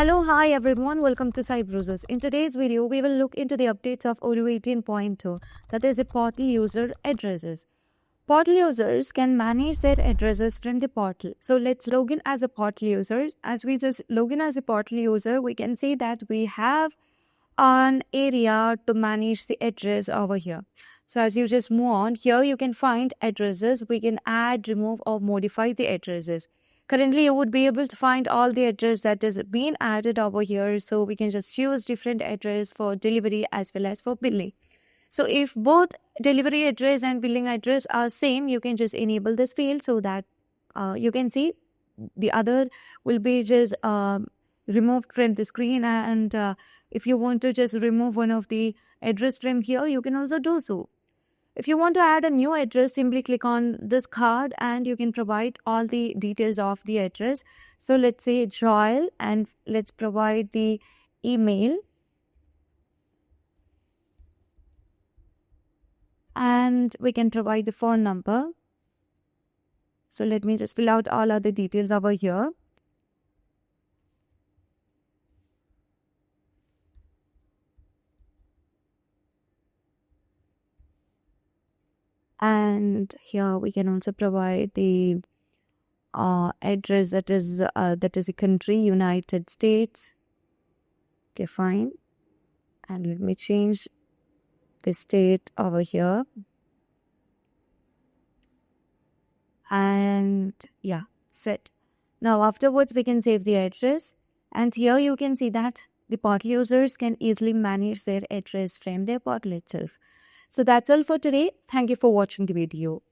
Hello, hi everyone, welcome to Cybrosys. In today's video, we will look into the updates of Odoo 18.2, that is the portal user addresses. Portal users can manage their addresses from the portal. So let's log in as a portal user. As we just log in as a portal user, we can see that we have an area to manage the address over here. So as you just move on, here you can find addresses. We can add, remove or modify the addresses. Currently, you would be able to find all the address that is being added over here. So we can just choose different address for delivery as well as for billing. So if both delivery address and billing address are same, you can just enable this field so that you can see the other will be just removed from the screen. And if you want to just remove one of the address from here, you can also do so. If you want to add a new address, simply click on this card and you can provide all the details of the address. So let's say Joel, and let's provide the email. And we can provide the phone number. So let me just fill out all other details over here. And here we can also provide the address that is a country, United States. Okay, fine. And let me change the state over here. And yeah, set. Now afterwards we can save the address, and here you can see that the portal users can easily manage their address from their portal itself. So that's all for today. Thank you for watching the video.